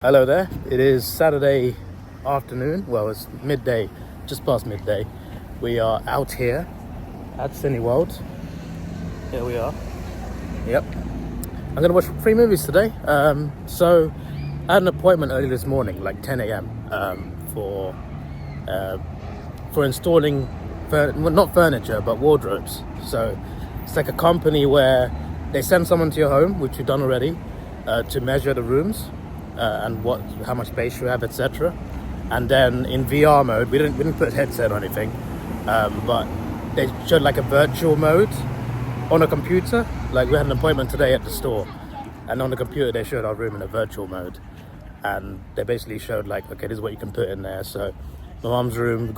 Hello there, it is Saturday afternoon, well it's midday, just past midday. We are out here at Cineworld. Here we are. Yep. I'm going to watch 3 movies today. So I had an appointment early this morning, like 10 a.m. For installing, not furniture, but wardrobes. So it's like a company where they send someone to your home, which we've done already, to measure the rooms. And how much space you have, etc. And then in VR mode, we didn't put a headset or anything, but they showed like a virtual mode on a computer. Like we had an appointment today at the store, and on the computer they showed our room in a virtual mode, and they basically showed like, okay, this is what you can put in there. So my mum's room,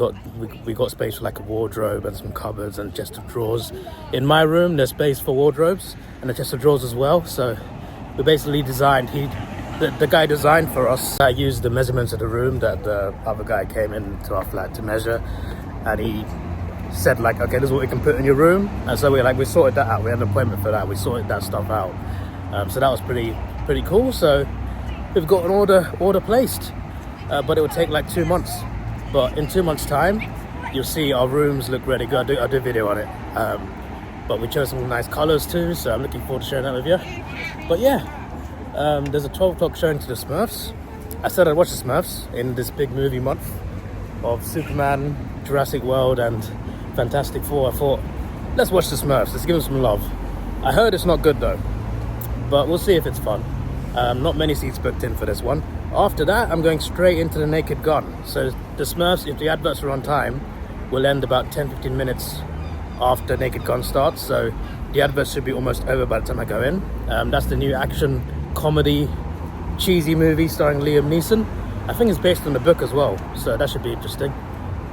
we got space for like a wardrobe and some cupboards and chest of drawers. In my room, there's space for wardrobes and a chest of drawers as well. So we basically designed. The guy designed for us. I used the measurements of the room that the other guy came into our flat to measure, and he said like, okay, this is what we can put in your room. And so we sorted that out. We had an appointment for that. We sorted that stuff out. So that was pretty cool. So we've got an order placed, but it would take like 2 months. But in 2 months' time, you'll see our rooms look really good. I'll do a video on it. But we chose some nice colors too, so I'm looking forward to sharing that with you. But yeah. There's a 12 o'clock showing to the Smurfs. I said I'd watch the Smurfs in this big movie month of Superman, Jurassic World and Fantastic Four. I thought, let's watch the Smurfs, let's give them some love. I heard it's not good though, but we'll see if it's fun. Not many seats booked in for this one. After that, I'm going straight into the Naked Gun. So the Smurfs, if the adverts are on time, will end about 10-15 minutes after Naked Gun starts. So the adverts should be almost over by the time I go in. That's the new action comedy cheesy movie starring Liam Neeson. I think it's based on the book as well, so that should be interesting.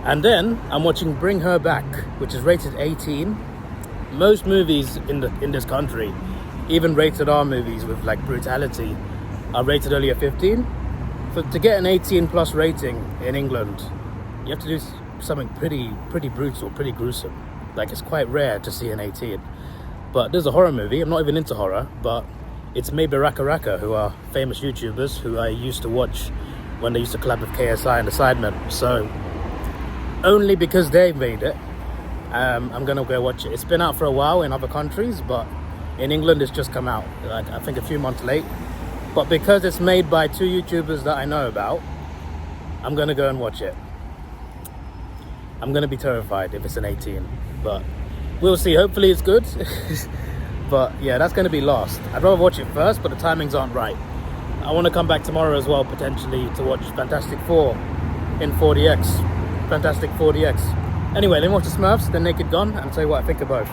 And then I'm watching Bring Her Back, which is rated 18. Most movies in this country, even rated R movies with like brutality, are rated only at 15. To get an 18 plus rating in England, you have to do something pretty brutal, pretty gruesome. Like it's quite rare to see an 18. But there's a horror movie. I'm not even into horror, but it's made by Raka Raka, who are famous YouTubers who I used to watch when they used to collab with KSI and the Sidemen. So only because they made it, I'm gonna go watch it. It's been out for a while in other countries, but in England it's just come out, like, I think a few months late. But because it's made by 2 YouTubers that I know about, I'm gonna go and watch it. I'm gonna be terrified if it's an 18, but we'll see. Hopefully it's good. But yeah, that's going to be last. I'd rather watch it first, but the timings aren't right. I want to come back tomorrow as well, potentially, to watch Fantastic Four in 4DX. Fantastic 4DX. Anyway, let me watch the Smurfs, then Naked Gun, and tell you what I think of both.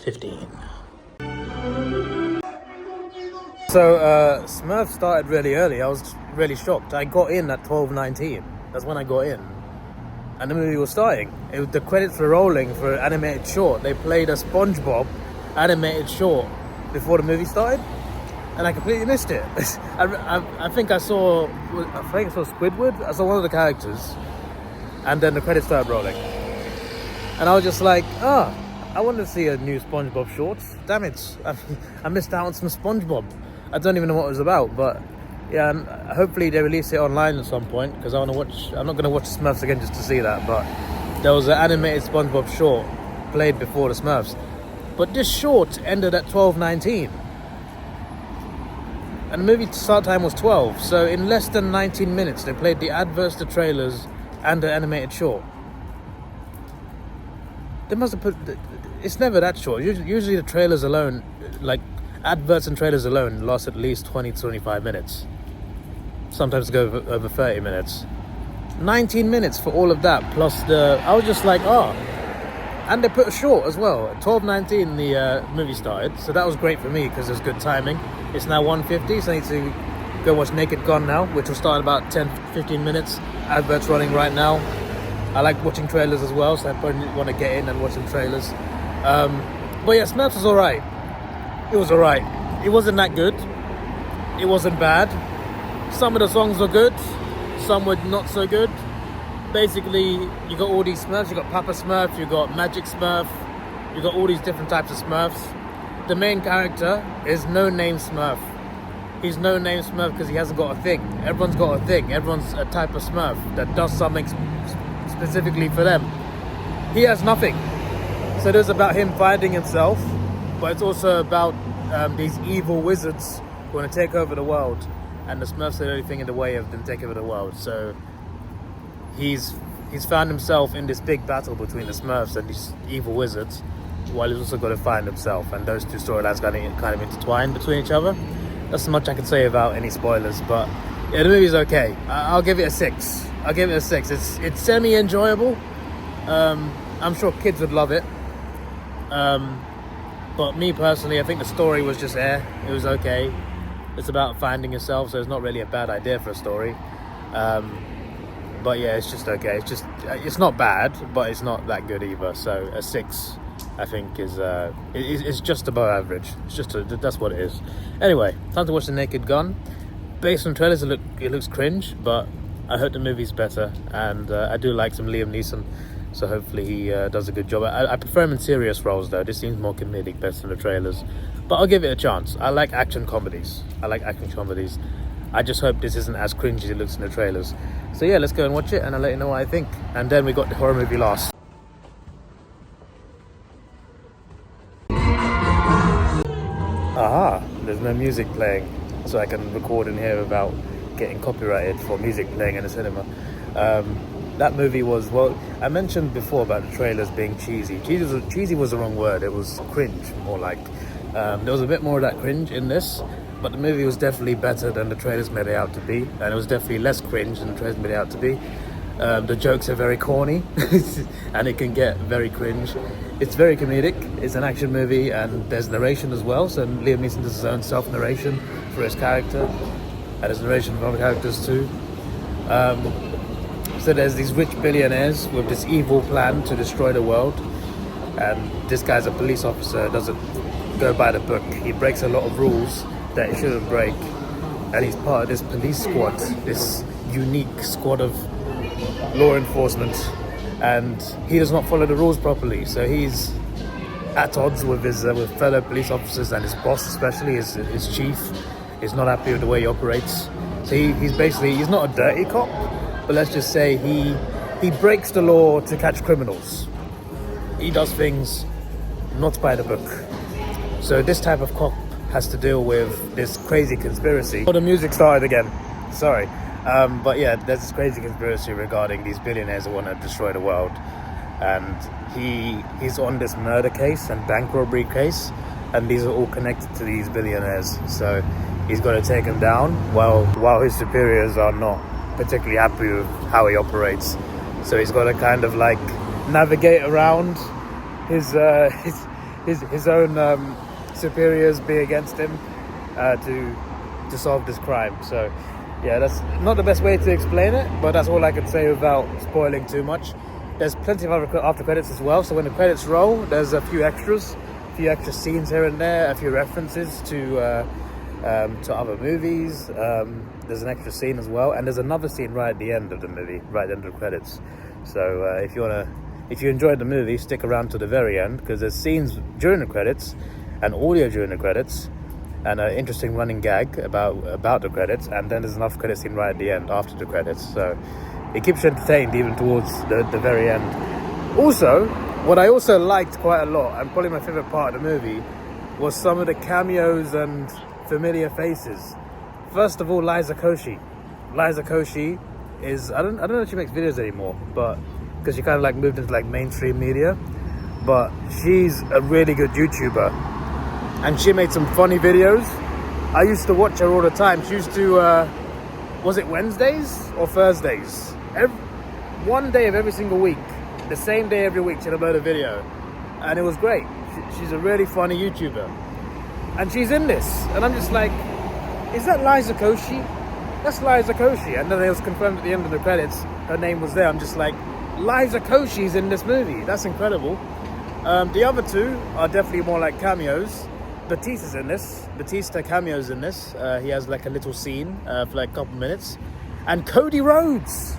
15. So, Smurfs started really early. I was really shocked. I got in at 12:19. That's when I got in. And the movie was starting. The credits were rolling for an animated short. They played a SpongeBob animated short before the movie started, and I completely missed it. I think I saw Squidward. I saw one of the characters, and then the credits started rolling, and I was just like, I want to see a new SpongeBob shorts. Damn it, I missed out on some SpongeBob. I don't even know what it was about, but. Yeah, and hopefully they release it online at some point, because I want to watch. I'm not going to watch the Smurfs again just to see that, but there was an animated SpongeBob short played before the Smurfs. But this short ended at 12:19, and the movie start time was 12. So in less than 19 minutes, they played the adverts, the trailers, and the animated short. They must have put. It's never that short. Usually the trailers alone, like adverts and trailers alone, last at least 20 to 25 minutes. Sometimes go over 30 minutes. 19 minutes for all of that, plus I was just like, and they put a short as well. At 12:19 the movie started, so that was great for me because it was good timing. It's now 1:50, so I need to go watch Naked Gun now, which will start in about 10-15 minutes. Adverts running right now. I like watching trailers as well, so I probably want to get in and watch some trailers. But yeah, Smurfs was alright. It was alright. It wasn't that good. It wasn't bad. Some of the songs were good, some were not so good. Basically, you got all these Smurfs. You got Papa Smurf, you got Magic Smurf, you got all these different types of Smurfs. The main character is No Name Smurf. he's no name Smurf because he hasn't got a thing. Everyone's got a thing. Everyone's a type of Smurf that does something specifically for them. He has nothing. So it is about him finding himself, but it's also about these evil wizards who want to take over the world, and the Smurfs are the only thing in the way of them taking over the world. So he's found himself in this big battle between the Smurfs and these evil wizards, while he's also got to find himself, and those two storylines kind of intertwined between each other. That's as much I can say without any spoilers, but yeah, the movie's okay. I'll give it a 6. I'll give it a 6. It's semi-enjoyable. I'm sure kids would love it. But me personally, I think the story was just It was okay. It's about finding yourself, so it's not really a bad idea for a story. But yeah, it's just okay. It's not bad, but it's not that good either. So a 6, I think, is just above average. That's what it is. Anyway, time to watch The Naked Gun. Based on trailers, it looks cringe, but I hope the movie's better. And I do like some Liam Neeson, so hopefully he does a good job. I prefer him in serious roles though. This seems more comedic based on the trailers, but I'll give it a chance. I like action comedies. I just hope this isn't as cringy as it looks in the trailers. So yeah, let's go and watch it, and I'll let you know what I think. And then we got the horror movie last. Aha, there's no music playing, so I can record in here without getting copyrighted for music playing in a cinema. That movie was, well, I mentioned before about the trailers being cheesy. Cheesy was the wrong word. It was cringe, more like. There was a bit more of that cringe in this, but the movie was definitely better than the trailers made it out to be, and it was definitely less cringe than the trailers made it out to be. The jokes are very corny, and it can get very cringe. It's very comedic. It's an action movie, and there's narration as well. So Liam Neeson does his own self-narration for his character, and there's narration from other characters too. So there's these rich billionaires with this evil plan to destroy the world, and this guy's a police officer, doesn't go by the book. He breaks a lot of rules that he shouldn't break, and he's part of this police squad, this unique squad of law enforcement, and he does not follow the rules properly. So he's at odds with his with fellow police officers, and his boss, especially his chief, is not happy with the way he operates. So he's not a dirty cop, but let's just say he breaks the law to catch criminals. He does things not by the book. So this type of cop has to deal with this crazy conspiracy. Oh, the music started again. Sorry. But yeah, there's this crazy conspiracy regarding these billionaires who want to destroy the world. And he's on this murder case and bank robbery case, and these are all connected to these billionaires. So he's got to take them down while his superiors are not particularly happy with how he operates. So he's got to kind of like navigate around his own superiors be against him to solve this crime. So yeah, that's not the best way to explain it, but that's all I can say without spoiling too much. There's plenty of other after credits as well, so when the credits roll, there's a few extra scenes here and there, a few references to other movies. There's an extra scene as well, and there's another scene right at the end of the movie, right at the end of the credits. So if you enjoyed the movie, stick around to the very end, because there's scenes during the credits and audio during the credits, and an interesting running gag about the credits, and then there's another credit scene right at the end after the credits. So it keeps you entertained even towards the very end. Also, what I also liked quite a lot, and probably my favorite part of the movie, was some of the cameos and familiar faces. First of all, Liza Koshy. Liza Koshy is, I don't know if she makes videos anymore, but because she kind of like moved into like mainstream media, but she's a really good YouTuber, and she made some funny videos. I used to watch her all the time. She used to, was it Wednesdays or Thursdays? One day of every single week, the same day every week, she'd upload a video, and it was great. She's a really funny YouTuber, and she's in this, and I'm just like, is that Liza Koshy? That's Liza Koshy. And then it was confirmed at the end of the credits, her name was there. I'm just like, Liza Koshy's in this movie. That's incredible. The other two are definitely more like cameos. Batista's in this. Batista cameos in this. He has like a little scene for like a couple minutes. And Cody Rhodes.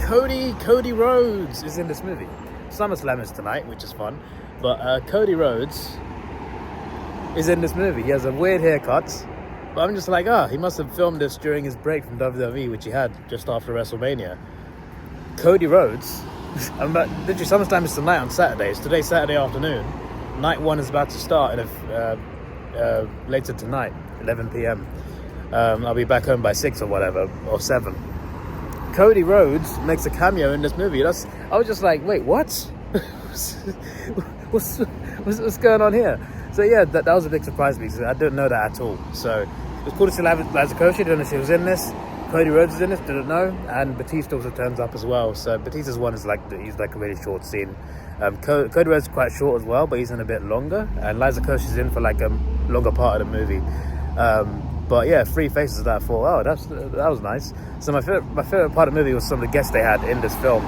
Cody Rhodes is in this movie. SummerSlam is tonight, which is fun. But Cody Rhodes is in this movie. He has a weird haircut. But I'm just like, oh, he must have filmed this during his break from WWE, which he had just after WrestleMania. Cody Rhodes, literally sometime it's tonight on Saturday. It's today, Saturday afternoon. Night 1 is about to start later tonight, 11 p.m. I'll be back home by 6 or whatever, or 7. Cody Rhodes makes a cameo in this movie. I was just like, wait, what? what's going on here? So yeah, that was a big surprise to me, because I didn't know that at all. So it was cool to see Liza Koshy. Didn't know she was in this. Cody Rhodes is in this, didn't know. And Batista also turns up as well. So Batista's one is he's like a really short scene. Cody Rhodes is quite short as well, but he's in a bit longer. And Liza Koshy's in for like a longer part of the movie. But yeah, 3 faces that I thought, oh, that was nice. So my favorite part of the movie was some of the guests they had in this film.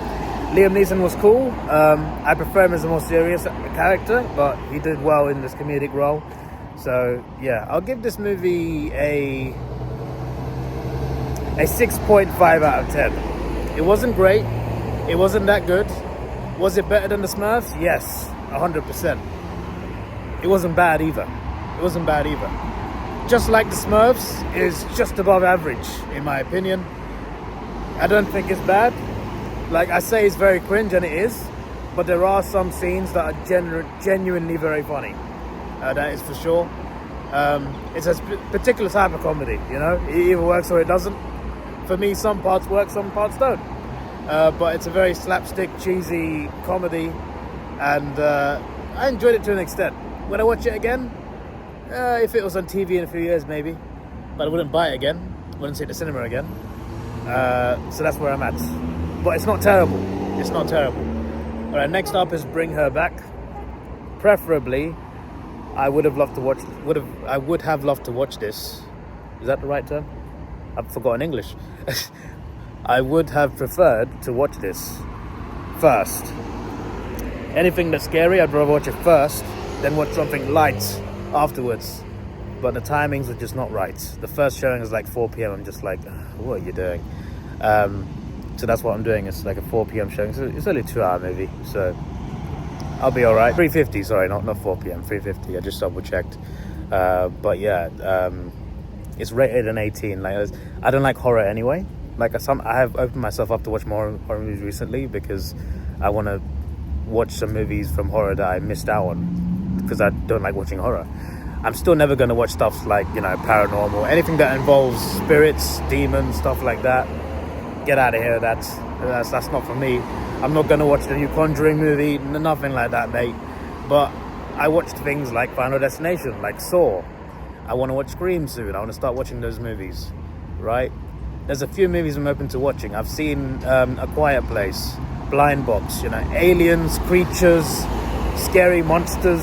Liam Neeson was cool. I prefer him as a more serious character, but he did well in this comedic role. So yeah, I'll give this movie a 6.5 out of 10. It wasn't great. It wasn't that good. Was it better than the Smurfs? Yes, 100%. It wasn't bad either. Just like the Smurfs is just above average, in my opinion. I don't think it's bad. Like I say, it's very cringe, and it is. But there are some scenes that are genuinely very funny. That is for sure. It's a particular type of comedy, you know? It either works or it doesn't. For me, some parts work, some parts don't. But it's a very slapstick, cheesy comedy. And I enjoyed it to an extent. Would I watch it again? If it was on TV in a few years, maybe. But I wouldn't buy it again. Wouldn't see it at the cinema again. So that's where I'm at. But it's not terrible. All right, next up is Bring Her Back. Preferably, I would have loved to watch this. Is that the right term? I've forgotten English. I would have preferred to watch this first. Anything that's scary, I'd rather watch it first than watch something light afterwards. But the timings are just not right. The first showing is like 4 p.m. I'm just like, what are you doing? So that's what I'm doing. It's like a 4 p.m. showing. So it's only a 2-hour movie, so I'll be all right. 3:50, sorry, not 4 p.m. 3:50. I just double checked. But yeah, it's rated an 18. Like I don't like horror anyway. Like I have opened myself up to watch more horror movies recently because I want to watch some movies from horror that I missed out on because I don't like watching horror. I'm still never going to watch stuff like, you know, paranormal, anything that involves spirits, demons, stuff like that. Get out of here. That's not for me. I'm not going to watch the new Conjuring movie, nothing like that, mate. But I watched things like Final Destination, like Saw. I want to watch Scream soon. I want to start watching those movies, right? There's a few movies I'm open to watching. I've seen A Quiet Place, Blind Box, you know, aliens, creatures, scary monsters.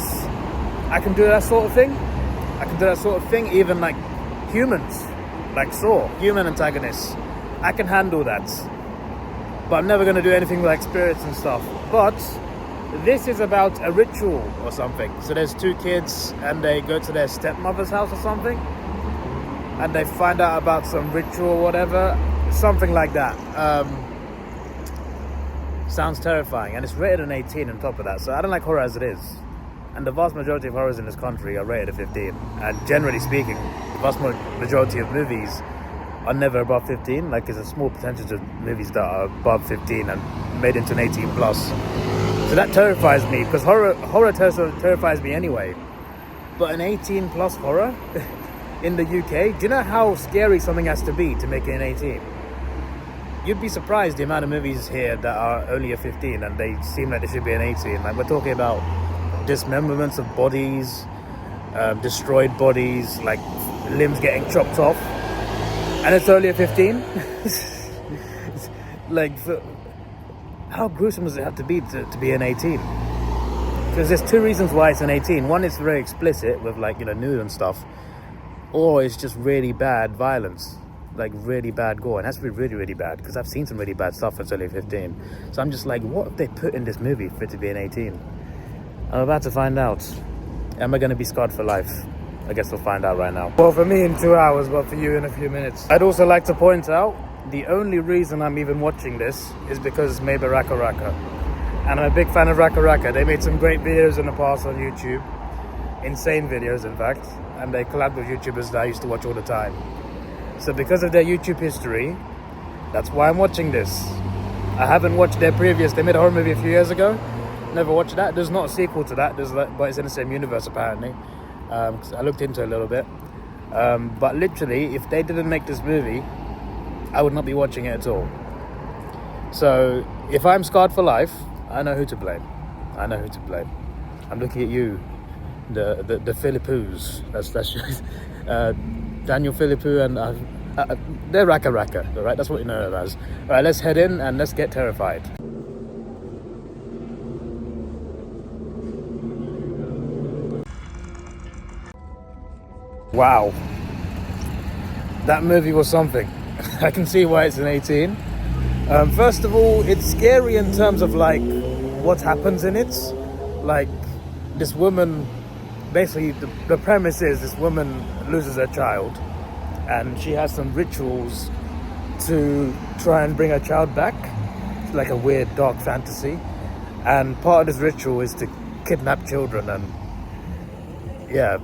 I can do that sort of thing. Even like humans, like Saw, human antagonists. I can handle that. But I'm never going to do anything like spirits and stuff. But this is about a ritual or something. So there's 2 kids and they go to their stepmother's house or something. And they find out about some ritual or whatever. Something like that. Sounds terrifying. And it's rated an 18 on top of that. So I don't like horror as it is. And the vast majority of horrors in this country are rated a 15. And generally speaking, the vast majority of movies are never above 15. Like, there's a small percentage of movies that are above 15 and made into an 18 plus. So that terrifies me, because horror terrifies me anyway. But an 18 plus horror in the UK, do you know how scary something has to be to make it an 18? You'd be surprised the amount of movies here that are only a 15 and they seem like they should be an 18. Like, we're talking about dismemberments of bodies, destroyed bodies, like limbs getting chopped off, and it's only a 15. Like, how gruesome does it have to be to be an 18? Because there's 2 reasons why it's an 18. One, it's very explicit with, like, you know, nude and stuff, or it's just really bad violence, like really bad gore. And it has to be really, really bad, because I've seen some really bad stuff that's only 15. So I'm just like, what have they put in this movie for it to be an 18? I'm about to find out. Am I going to be scarred for life? I guess we'll find out right now. Well, for me in 2 hours, but for you in a few minutes. I'd also like to point out, the only reason I'm even watching this is because it's made by Raka Raka. And I'm a big fan of Raka Raka. They made some great videos in the past on YouTube. Insane videos, in fact. and they collab with YouTubers that I used to watch all the time. So because of their YouTube history, that's why I'm watching this. I haven't watched their previous. They made a horror movie a few years ago. Never watched that. There's not a sequel to that. But it's in the same universe apparently. 'Cause I looked into it a little bit. But literally, if they didn't make this movie, I would not be watching it at all. So if I'm scarred for life, I know who to blame. I know who to blame. I'm looking at you, the Philippus. That's Daniel Philippou and they're Raka Raka. All right, that's what you know them as. All right, let's head in and let's get terrified. Wow, that movie was something. I can see why it's an 18. First of all, it's scary in terms of like what happens in it. Like this woman, basically the premise is this woman loses her child and she has some rituals to try and bring her child back. It's like a weird dark fantasy, and part of this ritual is to kidnap children. And yeah,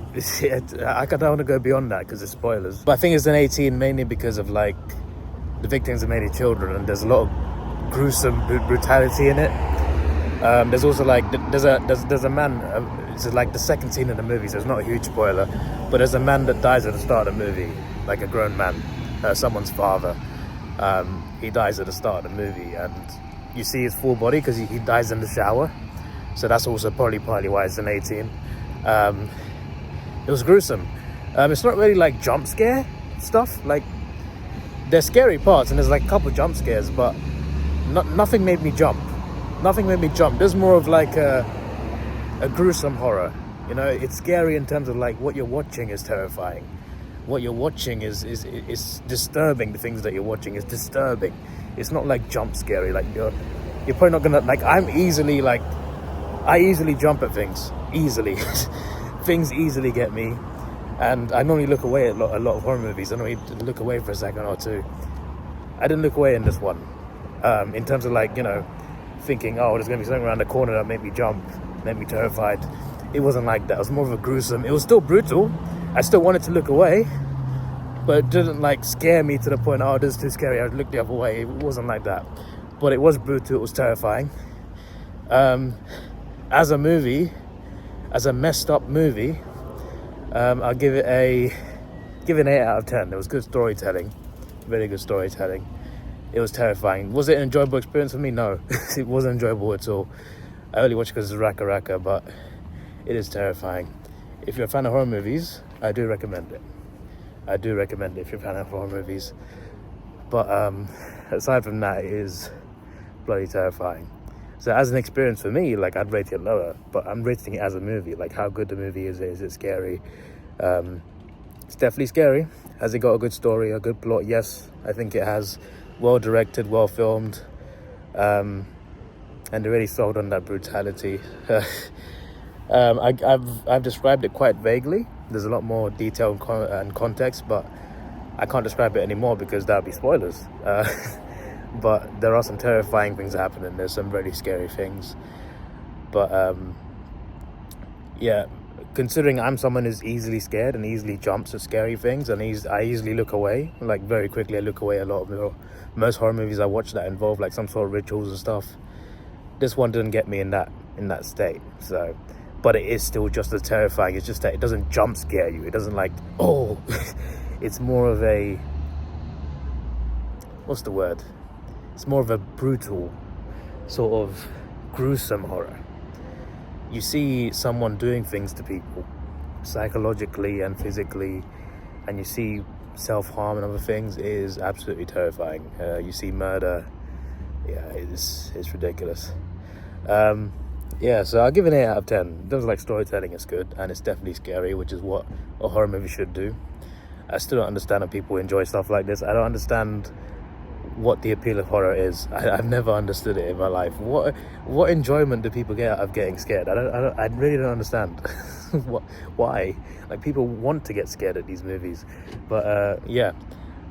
I don't want to go beyond that because it's spoilers. But I think it's an 18 mainly because of like the victims are mainly children, and there's a lot of gruesome brutality in it. There's also like there's a man. This is like the second scene in the movie, so it's not a huge spoiler. But there's a man that dies at the start of the movie, like a grown man, someone's father. He dies at the start of the movie, and you see his full body because he dies in the shower. So that's also probably partly why it's an 18. It was gruesome. It's not really like jump scare stuff. Like there's scary parts and there's like a couple jump scares, but nothing made me jump. Nothing made me jump. There's more of like a gruesome horror. You know, it's scary in terms of like what you're watching is terrifying. What you're watching is disturbing. The things that you're watching is disturbing. It's not like jump scary. Like you're probably not gonna like. I easily jump at things. Easily. Things easily get me, and I normally look away at a lot of horror movies. I normally look away for a second or two. I didn't look away in this one. In terms of like, you know, thinking, oh, there's gonna be something around the corner that made me jump, made me terrified. It wasn't like that. It was more of a gruesome. It was still brutal. I still wanted to look away, but it didn't like scare me to the point, oh, this is too scary, I looked the other way. It wasn't like that. But it was brutal. It was terrifying. As a movie, as a messed up movie, I'll give it an 8 out of 10. There was good storytelling, very good storytelling. It was terrifying. Was it an enjoyable experience for me? No, it wasn't enjoyable at all. I only watched because it's Raka Raka, but it is terrifying. If you're a fan of horror movies, I do recommend it. I do recommend it if you're a fan of horror movies. But aside from that, it is bloody terrifying. So as an experience for me, like I'd rate it lower, but I'm rating it as a movie. Like how good the movie is it scary? It's definitely scary. Has it got a good story, a good plot? Yes, I think it has. Well directed, well filmed, and they really sold on that brutality. I've described it quite vaguely. There's a lot more detail and context, but I can't describe it anymore because that would be spoilers. But there are some terrifying things happening. There's some really scary things. But yeah, considering I'm someone who's easily scared and easily jumps at scary things, and I easily look away. Like very quickly, I look away. Most horror movies I watch that involve like some sort of rituals and stuff. This one didn't get me in that state. So, but it is still just as terrifying. It's just that it doesn't jump scare you. It doesn't like, oh. It's more of a, what's the word? It's more of a brutal, sort of gruesome horror. You see someone doing things to people, psychologically and physically, and you see self-harm and other things. It is absolutely terrifying. You see murder. Yeah, it's ridiculous. Yeah, so I'll give it an 8 out of 10. Things like storytelling is good, and it's definitely scary, which is what a horror movie should do. I still don't understand how people enjoy stuff like this. I don't understand what the appeal of horror is. I've never understood it in my life. What enjoyment do people get out of getting scared? I really don't understand. Why? Like, people want to get scared at these movies. But yeah,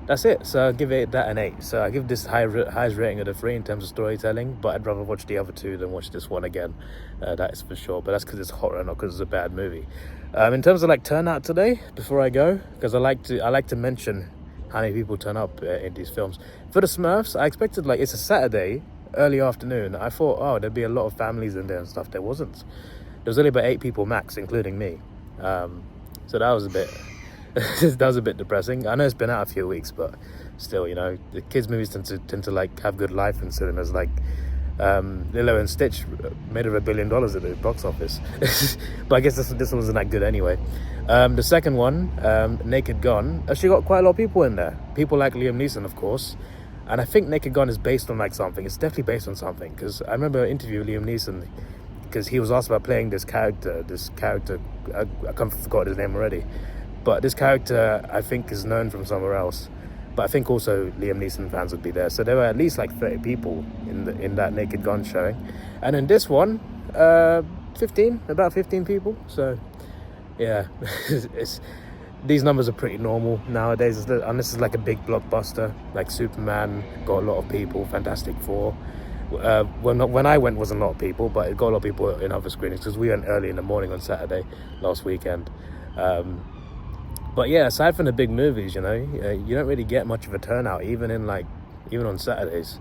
that's it. So I'll give it that an 8. So I give this highest rating of the 3 in terms of storytelling, but I'd rather watch the other 2 than watch this one again. That is for sure. But that's because it's horror, not because it's a bad movie. In terms of like turnout today, before I go, because I like to mention how many people turn up in these films. For the Smurfs, I expected, like, it's a Saturday, early afternoon. I thought, oh, there'd be a lot of families in there and stuff. There wasn't. There was only about 8 people max, including me. So that was a bit that was a bit depressing. I know it's been out a few weeks, but still, you know, the kids' movies tend to like have good life in cinemas. Like Lilo and Stitch made over $1 billion at the box office. But I guess this one wasn't that good anyway. The second one, Naked Gun, actually got quite a lot of people in there. People like Liam Neeson, of course. And I think Naked Gun is based on like something. It's definitely based on something, because I remember interviewing Liam Neeson, because he was asked about playing this character. I forgot his name already, but this character I think is known from somewhere else. But I think also Liam Neeson fans would be there. So there were at least like 30 people in that Naked Gun showing. And in this one, about 15 people. So yeah, these numbers are pretty normal nowadays, unless it's like a big blockbuster like Superman, got a lot of people. Fantastic Four, when I went, wasn't a lot of people, but it got a lot of people in other screenings, because we went early in the morning on Saturday last weekend. But yeah, aside from the big movies, you know, you don't really get much of a turnout, even on Saturdays,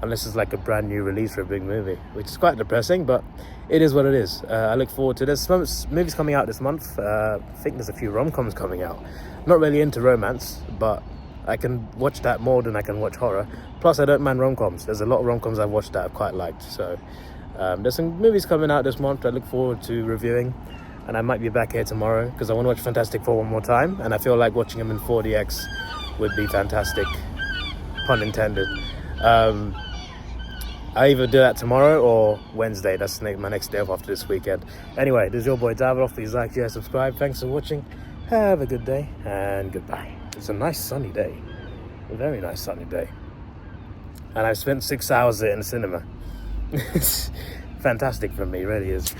unless it's like a brand new release for a big movie, which is quite depressing, but it is what it is. I look forward to this. Some movies coming out this month. I think there's a few rom-coms coming out. Not really into romance, but I can watch that more than I can watch horror. Plus, I don't mind rom-coms. There's a lot of rom-coms I've watched that I've quite liked. So there's some movies coming out this month I look forward to reviewing. And I might be back here tomorrow, because I want to watch Fantastic Four one more time. And I feel like watching them in 4DX would be fantastic. Pun intended. I either do that tomorrow or Wednesday. That's my next day off after this weekend. Anyway, this is your boy Davidoff. Please like, share, subscribe. Thanks for watching. Have a good day and goodbye. It's a nice sunny day. A very nice sunny day. And I've spent 6 hours in the cinema. It's fantastic for me, it really is.